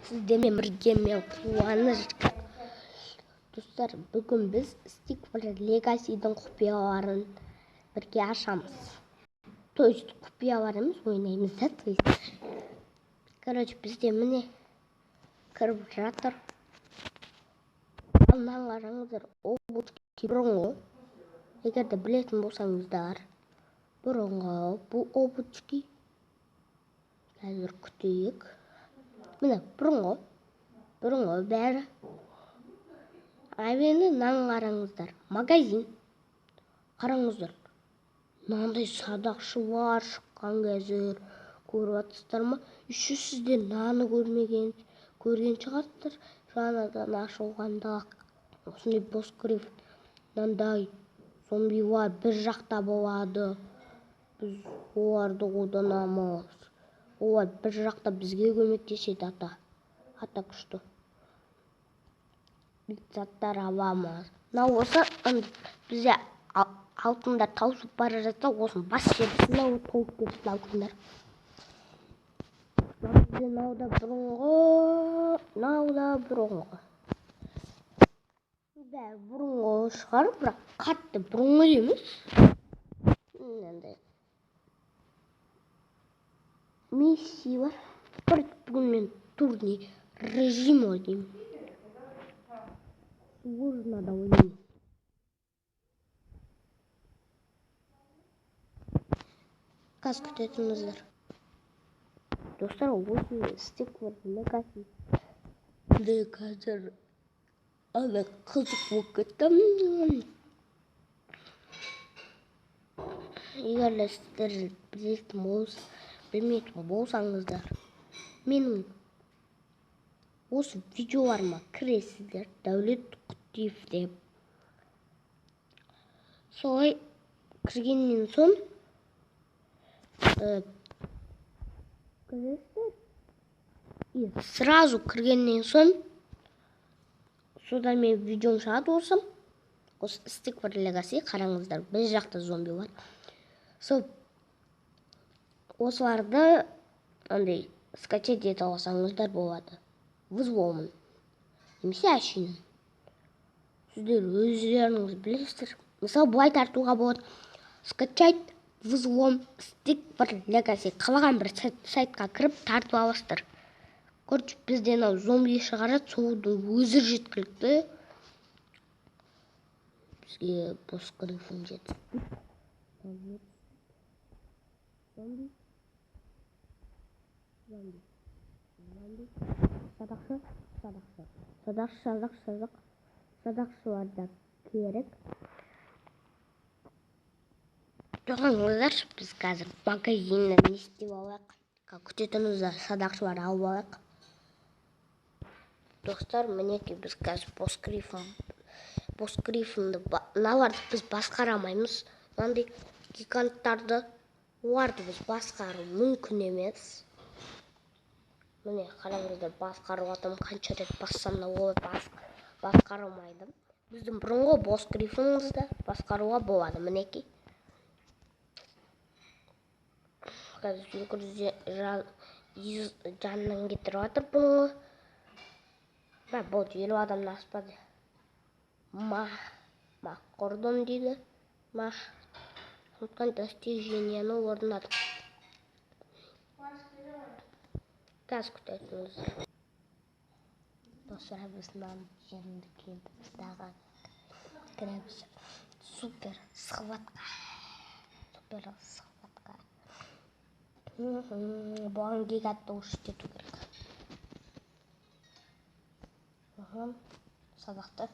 сіздермен бірге мен қуаныш. Достар, бүгін біз Stickford Legacy'дің құпияларын бірге ашамыз. То есть құпиялар емес, ойнаймыз да. Короче, бізде міне кіріп жатыр. Алдан қараңыздар, обучки бұрынғы. Егер де білетін болсаңыздар, бұрынғы бұл обучки. Қазір күтейік. Міне бұрынғы бәрі. Айвені нан қараңыздар. Магазин. Қараңыздар. Мынандай садақшылар шыққан қазір. Көріп жатсыздар ма? Еще сіздер наны көрген шығарсыздар. Жаңадан ашылғанда осындай боскрифт, мынандай зомбилар бір жақта болады. Біз оларды қолданамыз. Олар бір жақта бізге көмектеседі ата күшті. Заттар аламыз. Мынау осы бізде алтындар таусып бара жатса, осын бас жерісін толып кетсін алтындар. Мынау да бұрынғы. Бұрынғы шығар, бірақ қатты бұрынғы емес. Миссия бар. Бүгін мен турний режим ойнаймын. Сложно да ойнаймын. Қаз күтетіңіздер. Достар, осы Stickford Legacy. Қазір қызық болып кетті. Егер де сіздер білмейтін болсаңыздар, менің осы видеоларыма кіресіздер, Дәулет Құтиев деп. Солай кіргеннен соң сразу кіргеннен соң содан мен видеом шығады осым. Осы Stickford Legacy, қараңыздар, бір жақта зомби бар. Сол осыларды андай скачать ете алсаңыздар болады. Взломын. Немесе әшейін. Сіздер өздеріңіз білесіздер. Мысалы, бұлай тартуға болады. Скачать взлом Stickford Legacy. Қалаған бір сайтқа кіріп тартып аласыздар. Короче, бізден зомби шығарады, соудың өзі жеткілікті. Бізге боскрифін жеткілікті. Садақшыларда керек. Жоғаңыздар, біз қазір магазиннен не істеп алайық. Күтетіңіздер, садақшылар алып алайық. Достар, мінеки біз қазір боскрифінді наларды біз басқарамаймыз. Мынандай гиганттарды, оларды біз басқару мүмкін емес. Міне, қараңыздар, басқару атым қанша рет бассам да олай басқарылмайды. Біздің бұрынғы боскрифінімізді басқаруға болады, мінеки. Қазір 200 жанынан кетіріп атыр бұны. Болды, 50 адамды аспады. Кордон дейді. Сондықтан достиженияны орнатып. Қазір күтетіңіз. Достар, біз нан жерінді келдіміз дағы. Кіреміз. Супер схватка. Бұған гигатты ұшытету керек. Садақты.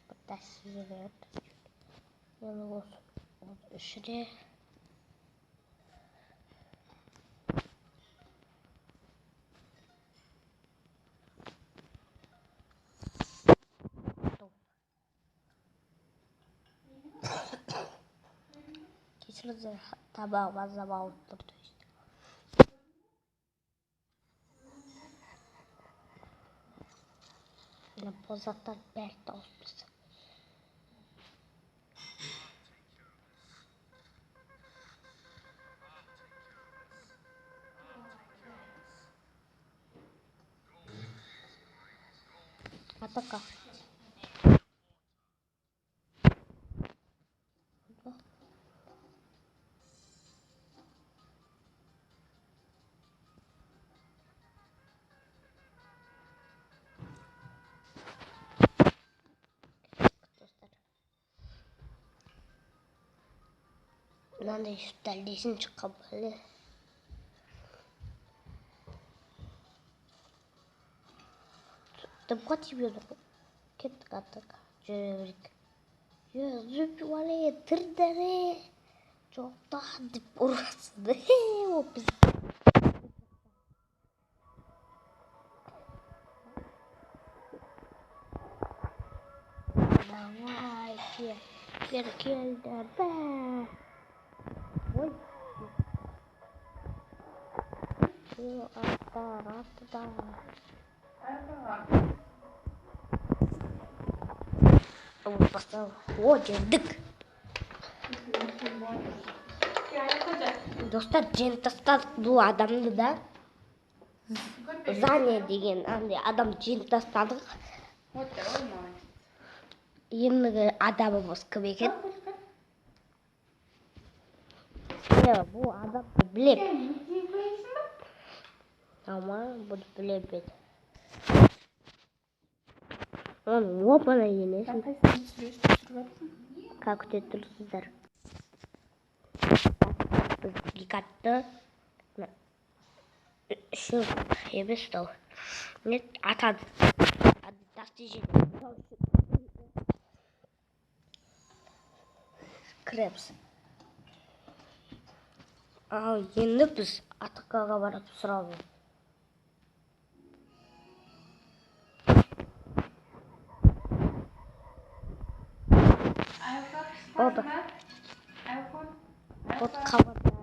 Біртәсі жіберді. Енді осы үшіде. Кесірді табағы азап алып тұрды. Позаттан бәрі тауып бізді. атака. Мынандай дәлдесін шыққан бәле. Дымға тибеді ғой. Кеттік атака. Жүре берейік. Жүзіп вале тірдәрі. Жоқта деп ұрасыды. О, біз. Давай, перкелдер бә. Ой. Атта. Вот поставил. Вот, дык. Достар, жен тастадық бұл адамды да. Заня деген адам жен тастадық. Ендігі адамымыз кім екен? Бұл адамды білеп. Ама, бұл білеп еді. Оның опана енесін. Как күте тұрсыздар? Біз гигатты үшін емес тау. Нет, атады. Тасты жеді. Крепс. Ал, енді біз атақаға барып сұрауы. Oldu. Bot kavanlarda.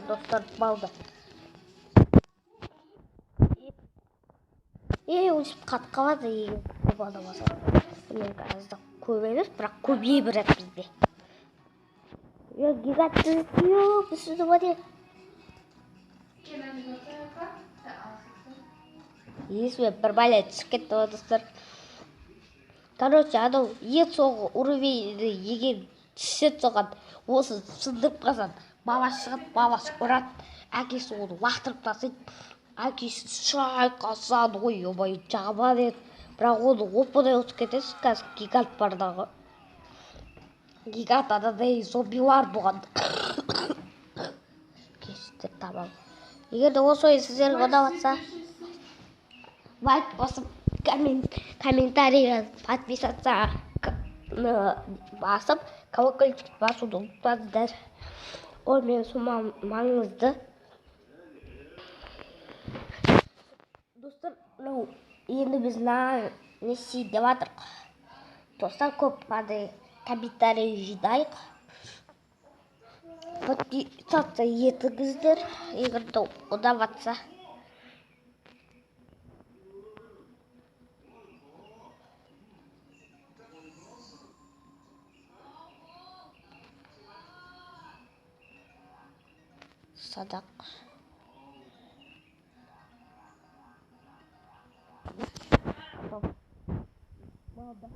Dostlar balda. Өсіп қатып қалады егер көп адам болса. Мен аздық көп емес, бірақ көбейе береді бізде. Гигантты біз сөзді бәде. Есіме бір бәле түсіп кетті ғой, достар. Короче, анау ең соңғы уровеньді егер түссе соған осы сындырып қалсан, бабасы шығып, бабасы ұрады, әкесі оны лақтырып тастайды. Әкесі шайқасады ғой, обай жаман еді. Бірақ оны оп-оңай ұтып кетесіз, қазір гигант бардағы. Гигант анадай зомбилар болған. Кешіктер тамам. Егер де осы ойын сіздерге ұнап жатса, лайк басып, комментарийға подписаться басып, колокольчик басуды ұмытпаңыздар. Ол мен сумам маңызды. Достар, енді біз не істейік деп жатырмық. Достар, көп қандай комментарий жинайық. Подписаться етіңіздер, егер де ұнап жатса. Садақ. Молодец.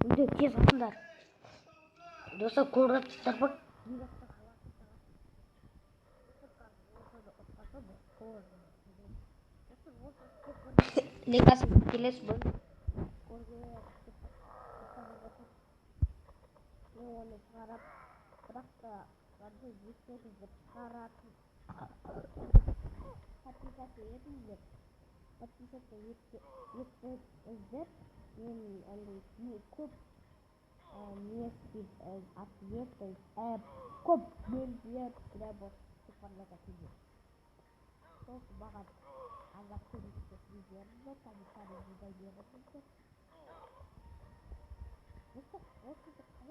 Үйде тез алыңдар. Достар, көріп жатсыздар ба? Лекасын келесі бөлім. Мен оны шығарап, бірақ та барды жеткізіп шығаратын подписаться етіңіздер. Подписаться етіңіздер. Мен андай көп ответы көп бөлімдер треба цифрлататынбыз. Сол маған аздап көмектесіп беріңіздер, комментарий жаза беріңіздер. Осы қалай